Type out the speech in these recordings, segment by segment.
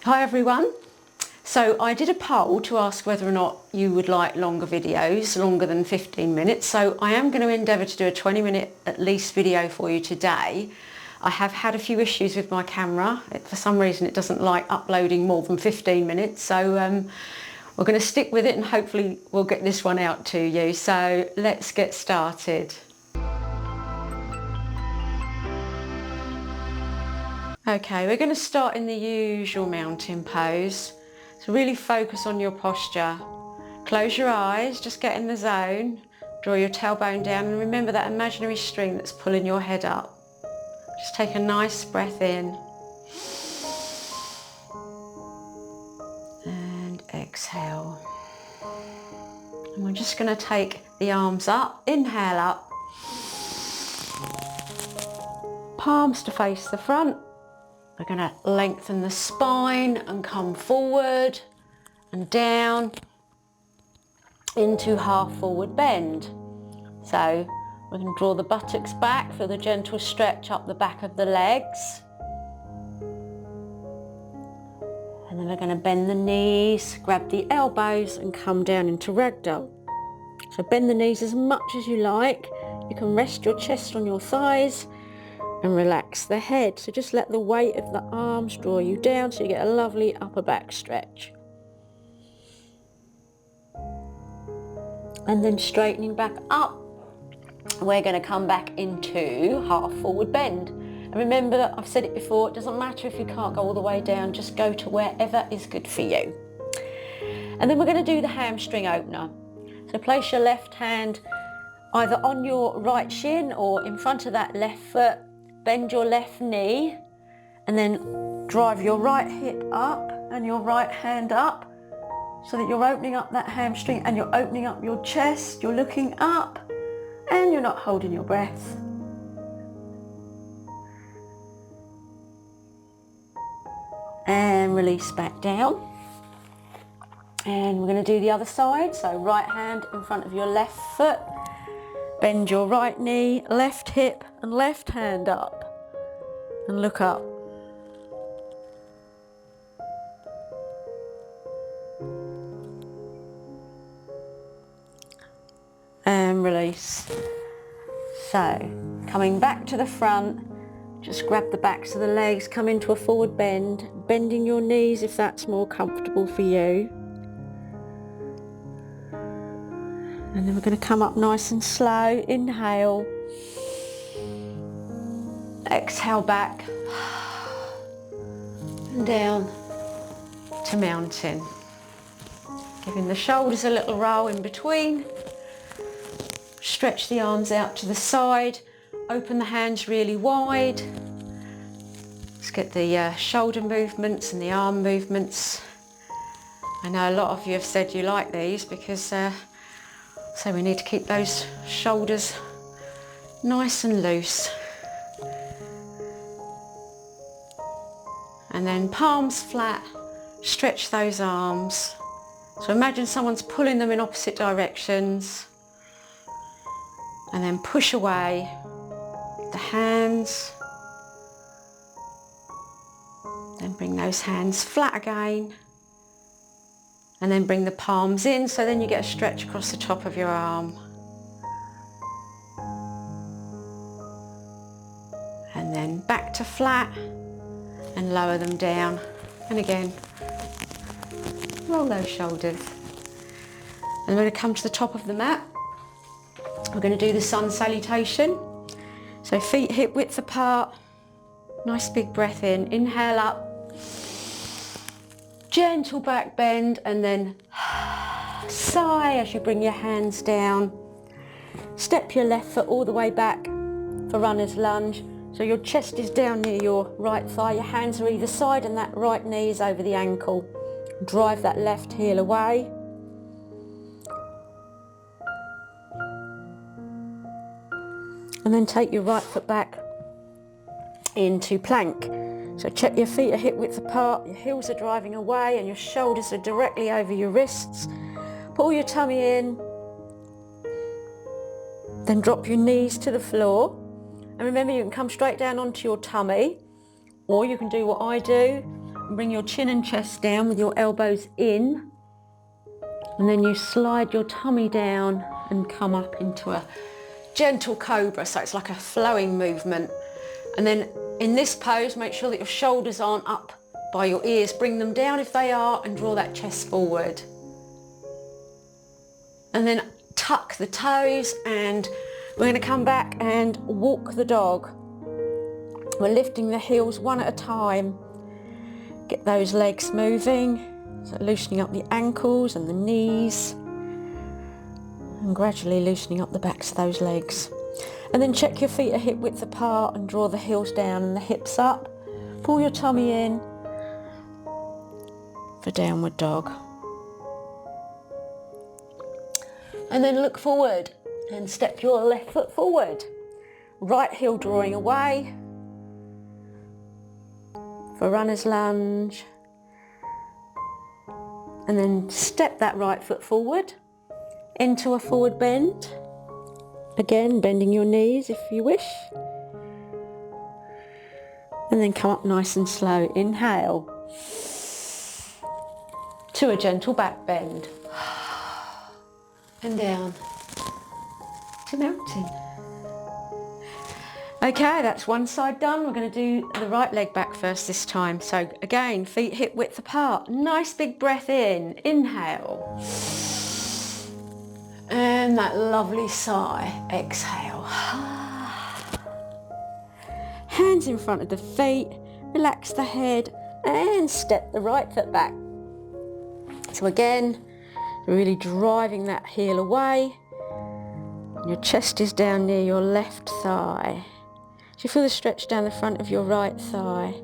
Hi everyone. So I did a poll to ask whether or not you would like longer videos, longer than 15 minutes. So I am going to endeavour to do a 20-minute at least video for you today. I have had a few issues with my camera. For some reason it doesn't like uploading more than 15 minutes. So we're going to stick with it and hopefully we'll get this one out to you. So let's get started. Okay, we're going to start in the usual mountain pose. So really focus on your posture. Close your eyes, just get in the zone. Draw your tailbone down and remember that imaginary string that's pulling your head up. Just take a nice breath in. And exhale. And we're just going to take the arms up, inhale up. Palms to face the front. We're going to lengthen the spine and come forward and down into half forward bend. So we can draw the buttocks back for the gentle stretch up the back of the legs. And then we're going to bend the knees, grab the elbows and come down into Ragdoll. So bend the knees as much as you like. You can rest your chest on your thighs and relax the head. So just let the weight of the arms draw you down so you get a lovely upper back stretch. And then straightening back up, we're going to come back into half forward bend. And remember that I've said it before, it doesn't matter if you can't go all the way down, just go to wherever is good for you. And then we're going to do the hamstring opener. So place your left hand either on your right shin or in front of that left foot. Bend your left knee and then drive your right hip up and your right hand up so that you're opening up that hamstring and you're opening up your chest. You're looking up and you're not holding your breath. And release back down. And we're going to do the other side. So right hand in front of your left foot. Bend your right knee, left hip and left hand up and look up. And release. So coming back to the front, just grab the backs of the legs, come into a forward bend, bending your knees if that's more comfortable for you. And then we're going to come up nice and slow. Inhale. Exhale back. And down to mountain. Giving the shoulders a little roll in between. Stretch the arms out to the side. Open the hands really wide. Let's get the shoulder movements and the arm movements. I know a lot of you have said you like these because so we need to keep those shoulders nice and loose. And then palms flat, stretch those arms. So imagine someone's pulling them in opposite directions. And then push away the hands. Then bring those hands flat again. And then bring the palms in, so then you get a stretch across the top of your arm. And then back to flat and lower them down. And again, roll those shoulders. And we're going to come to the top of the mat. We're going to do the sun salutation. So feet hip width apart. Nice big breath in. Inhale up. Gentle back bend and then sigh as you bring your hands down. Step your left foot all the way back for runner's lunge. So your chest is down near your right thigh, your hands are either side and that right knee is over the ankle. Drive that left heel away. And then take your right foot back into plank. So check your feet are hip width apart, your heels are driving away and your shoulders are directly over your wrists. Pull your tummy in, then drop your knees to the floor. And remember, you can come straight down onto your tummy, or you can do what I do bring your chin and chest down with your elbows in, and then you slide your tummy down and come up into a gentle cobra, so it's like a flowing movement. And then in this pose, make sure that your shoulders aren't up by your ears, bring them down if they are, and draw that chest forward. And then tuck the toes, and we're going to come back and walk the dog. We're lifting the heels one at a time. Get those legs moving, so loosening up the ankles and the knees, and gradually loosening up the backs of those legs. And then check your feet are hip width apart and draw the heels down and the hips up. Pull your tummy in for downward dog. And then look forward and step your left foot forward. Right heel drawing away for runner's lunge. And then step that right foot forward into a forward bend. Again, bending your knees if you wish. And then come up nice and slow. Inhale to a gentle back bend. And down to mountain. Okay, that's one side done. We're going to do the right leg back first this time. So again, feet hip width apart. Nice big breath in. Inhale. And that lovely sigh. Exhale. Hands in front of the feet. Relax the head and step the right foot back. So again, really driving that heel away. Your chest is down near your left thigh. So you feel the stretch down the front of your right thigh.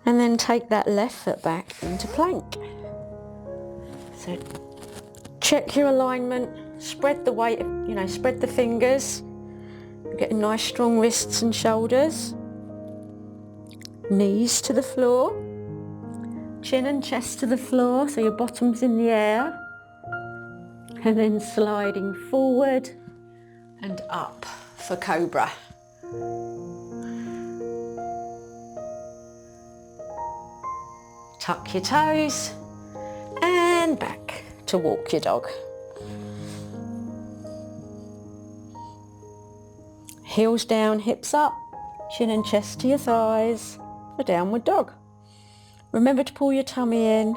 And then take that left foot back into plank. So check your alignment, spread the weight, spread the fingers. Get nice strong wrists and shoulders. Knees to the floor. Chin and chest to the floor, so your bottom's in the air. And then sliding forward and up for cobra. Tuck your toes and back to walk your dog. Heels down, hips up, chin and chest to your thighs for downward dog. Remember to pull your tummy in.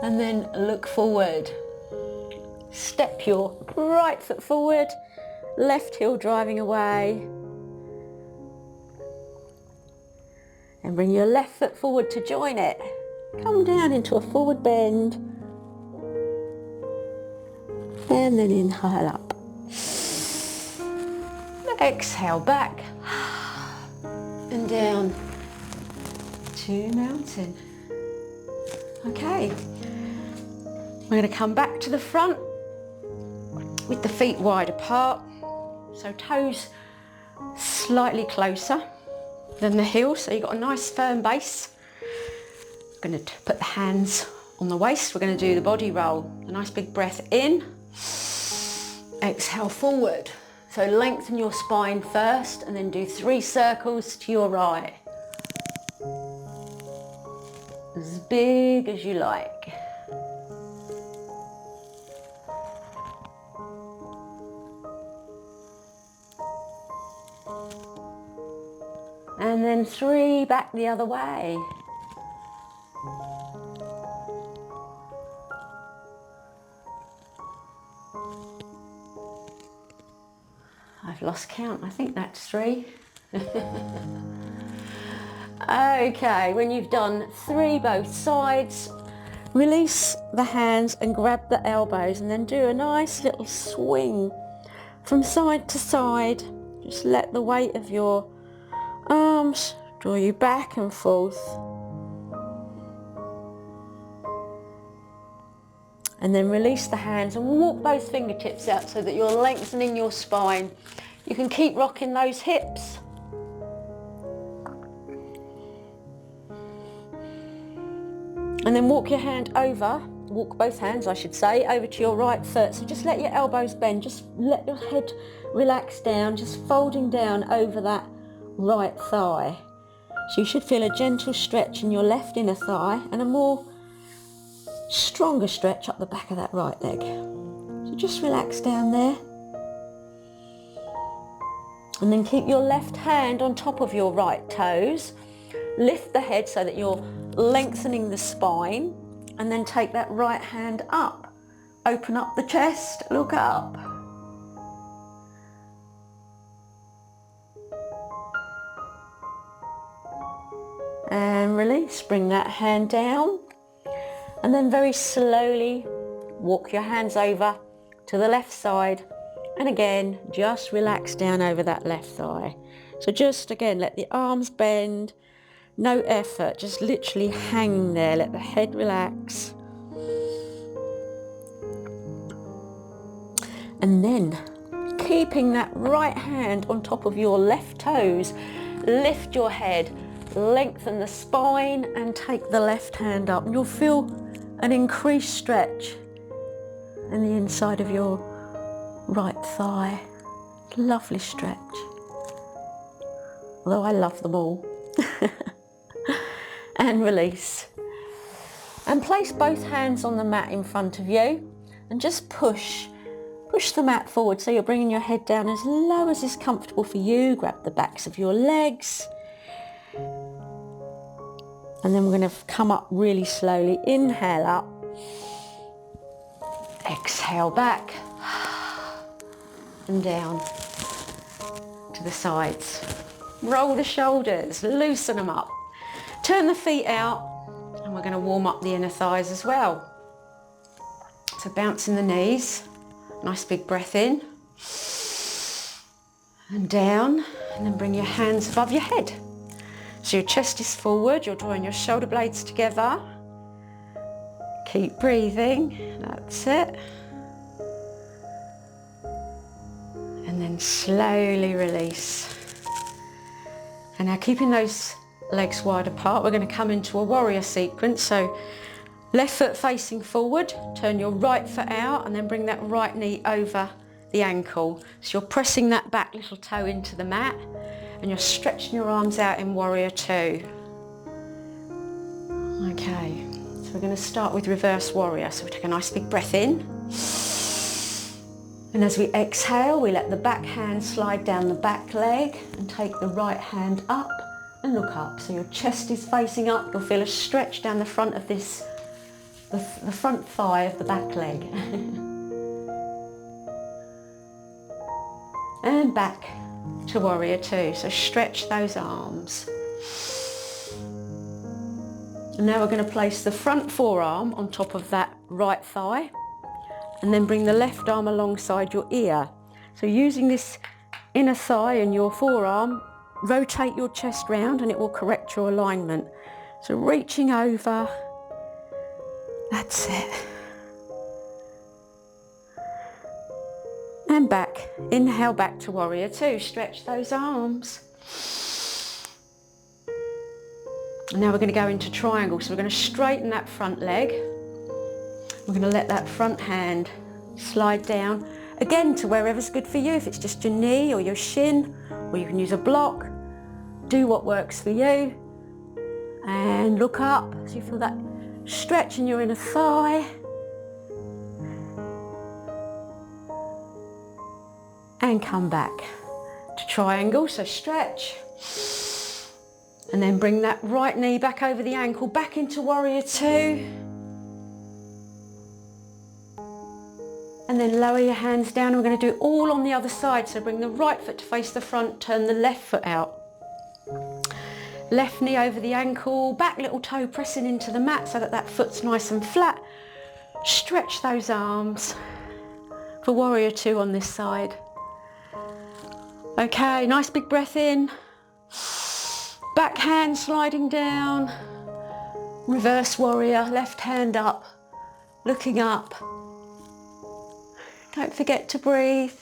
And then look forward. Step your right foot forward, left heel driving away. And bring your left foot forward to join it. Come down into a forward bend. And then inhale up. Exhale back. And down to mountain. Okay. We're going to come back to the front with the feet wide apart. So toes slightly closer than the heels, so you've got a nice firm base. I'm going to put the hands on the waist. We're going to do the body roll. A nice big breath in. Exhale forward. So lengthen your spine first and then do 3 circles to your right. As big as you like. And then 3 back the other way. I've lost count, I think that's 3. Okay, when you've done 3 both sides, release the hands and grab the elbows and then do a nice little swing from side to side. Just let the weight of your arms draw you back and forth. And then release the hands and walk those fingertips out so that you're lengthening your spine. You can keep rocking those hips. And then walk your hand over walk both hands, I should say, over to your right foot. So just let your elbows bend, just let your head relax down, just folding down over that right thigh. So you should feel a gentle stretch in your left inner thigh and a more stronger stretch up the back of that right leg. So just relax down there. And then keep your left hand on top of your right toes. Lift the head so that you're lengthening the spine, and then take that right hand up. Open up the chest, look up. And release, bring that hand down. And then very slowly walk your hands over to the left side. And again, just relax down over that left thigh. So just again, let the arms bend, no effort, just literally hang there, let the head relax. And then, keeping that right hand on top of your left toes, lift your head, lengthen the spine and take the left hand up. And you'll feel an increased stretch in the inside of your right thigh. Lovely stretch. Although I love them all. And release. And place both hands on the mat in front of you and just push the mat forward so you're bringing your head down as low as is comfortable for you. Grab the backs of your legs. And then we're going to come up really slowly. Inhale up. Exhale back. And down to the sides. Roll the shoulders, loosen them up. Turn the feet out, and we're going to warm up the inner thighs as well. So bouncing the knees, nice big breath in and down, and then bring your hands above your head. So your chest is forward, you're drawing your shoulder blades together. Keep breathing, that's it. And then slowly release. And now keeping those legs wide apart, we're going to come into a warrior sequence. So left foot facing forward, turn your right foot out and then bring that right knee over the ankle. So you're pressing that back little toe into the mat and you're stretching your arms out in warrior two. Okay, so we're going to start with reverse warrior. So we take a nice big breath in. And as we exhale, we let the back hand slide down the back leg and take the right hand up and look up. So your chest is facing up. You'll feel a stretch down the front of this, the front thigh of the back leg. And back to warrior two. So stretch those arms. And now we're going to place the front forearm on top of that right thigh. And then bring the left arm alongside your ear. So using this inner thigh and your forearm, rotate your chest round and it will correct your alignment. So reaching over, that's it. And back, inhale back to warrior two, stretch those arms. And now we're going to go into triangle. So we're going to straighten that front leg. We're going to let that front hand slide down, again to wherever's good for you. If it's just your knee or your shin, or you can use a block, do what works for you. And look up, so you feel that stretch in your inner thigh. And come back to triangle, so stretch. And then bring that right knee back over the ankle, back into warrior two. And then lower your hands down. We're going to do it all on the other side. So bring the right foot to face the front, turn the left foot out. Left knee over the ankle, back little toe pressing into the mat so that that foot's nice and flat. Stretch those arms for warrior two on this side. Okay, nice big breath in. Back hand sliding down. Reverse warrior, left hand up, looking up. Don't forget to breathe.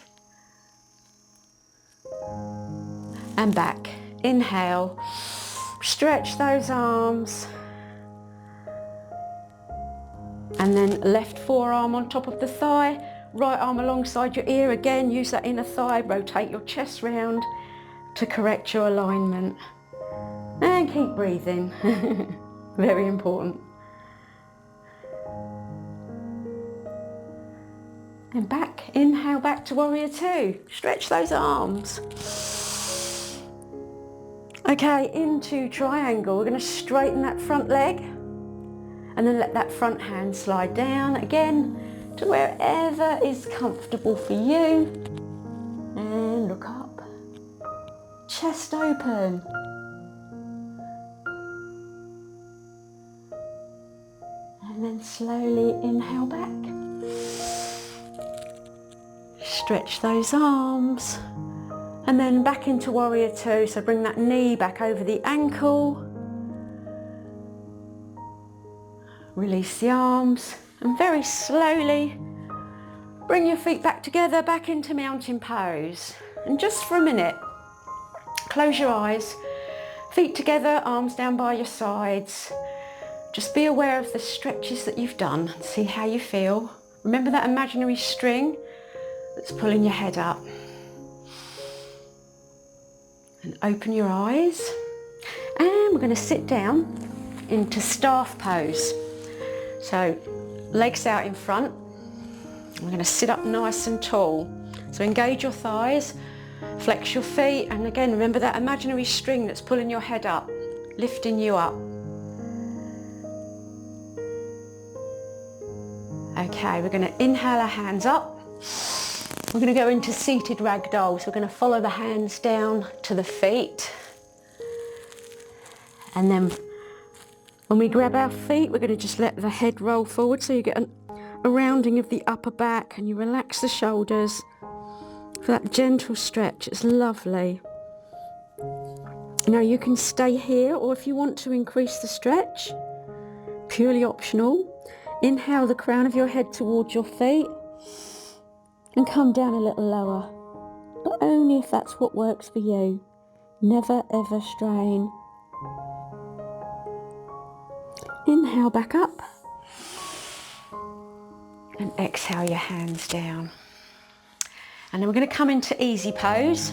And back. Inhale. Stretch those arms. And And then left forearm on top of the thigh, right arm alongside your ear. Again, use that inner thigh, rotate your chest round to correct your alignment. And keep breathing. Very important. And back, inhale back to warrior two. Stretch those arms. Okay, into triangle. We're going to straighten that front leg and then let that front hand slide down again to wherever is comfortable for you. And look up. Chest open. And then slowly inhale back. Stretch those arms. And then back into warrior two. So bring that knee back over the ankle. Release the arms. And very slowly bring your feet back together, back into mountain pose. And just for a minute, close your eyes. Feet together, arms down by your sides. Just be aware of the stretches that you've done. See how you feel. Remember that imaginary string that's pulling your head up. And open your eyes. And we're going to sit down into staff pose. So legs out in front. We're going to sit up nice and tall. So engage your thighs, flex your feet, and again remember that imaginary string that's pulling your head up, lifting you up. Okay, we're going to inhale our hands up. We're going to go into seated ragdoll. So we're going to follow the hands down to the feet. And then when we grab our feet, we're going to just let the head roll forward so you get a rounding of the upper back and you relax the shoulders for that gentle stretch. It's lovely. Now you can stay here, or if you want to increase the stretch, purely optional. Inhale the crown of your head towards your feet and come down a little lower, but only if that's what works for you. Never ever strain. Inhale back up and exhale your hands down. And then we're going to come into easy pose.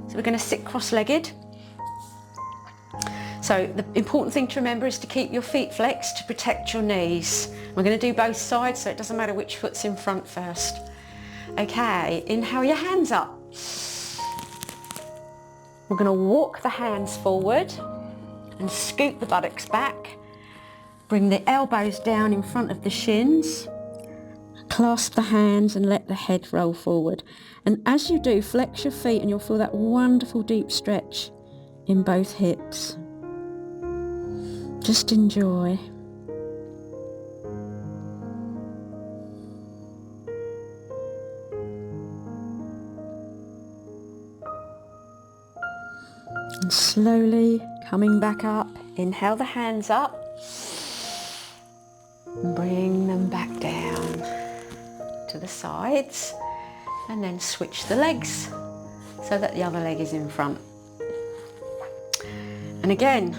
So we're going to sit cross-legged. So the important thing to remember is to keep your feet flexed to protect your knees. We're going to do both sides, so it doesn't matter which foot's in front first. Okay, inhale your hands up. We're going to walk the hands forward and scoot the buttocks back. Bring the elbows down in front of the shins. Clasp the hands and let the head roll forward. And as you do, flex your feet and you'll feel that wonderful deep stretch in both hips. Just enjoy. And slowly coming back up, inhale the hands up. And bring them back down to the sides. And then switch the legs so that the other leg is in front. And again,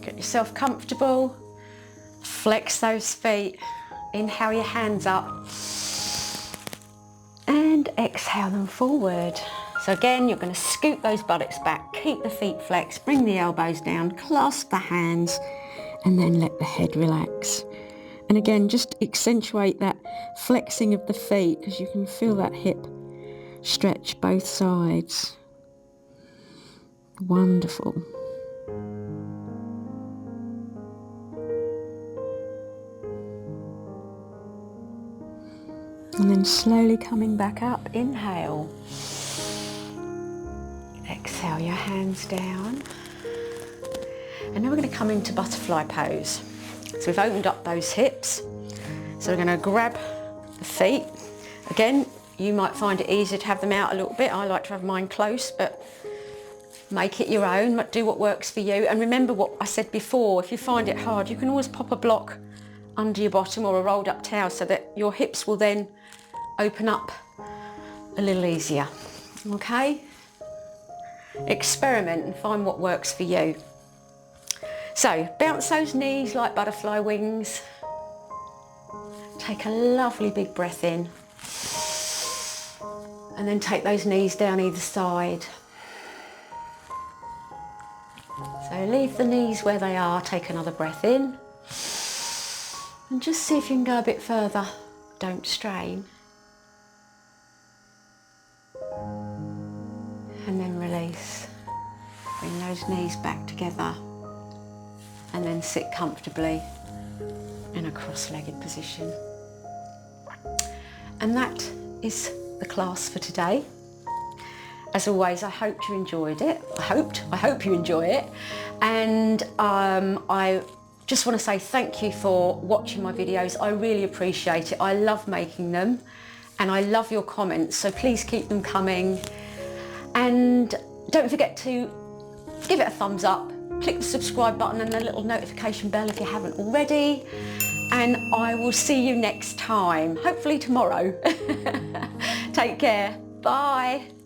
get yourself comfortable, flex those feet, inhale your hands up and exhale them forward. So again, you're going to scoot those buttocks back, keep the feet flexed, bring the elbows down, clasp the hands and then let the head relax. And again, just accentuate that flexing of the feet because you can feel that hip stretch both sides. Wonderful. And then slowly coming back up, inhale. Exhale your hands down. And now we're going to come into butterfly pose. So we've opened up those hips. So we're going to grab the feet. Again, you might find it easier to have them out a little bit. I like to have mine close, but make it your own. Do what works for you. And remember what I said before, if you find it hard, you can always pop a block under your bottom or a rolled up towel so that your hips will then open up a little easier. Okay? Experiment and find what works for you. So bounce those knees like butterfly wings Take a lovely big breath in. And then take those knees down either side. So leave the knees where they are, take another breath in. And just see if you can go a bit further. Don't strain. And then release. Bring those knees back together. And then sit comfortably in a cross-legged position. And that is the class for today. As always, I hope you enjoyed it. I hope you enjoy it. And I just want to say thank you for watching my videos. I really appreciate it. I love making them and I love your comments, so please keep them coming. And don't forget to give it a thumbs up, click the subscribe button and the little notification bell if you haven't already. And I will see you next time, hopefully tomorrow. Take care. Bye.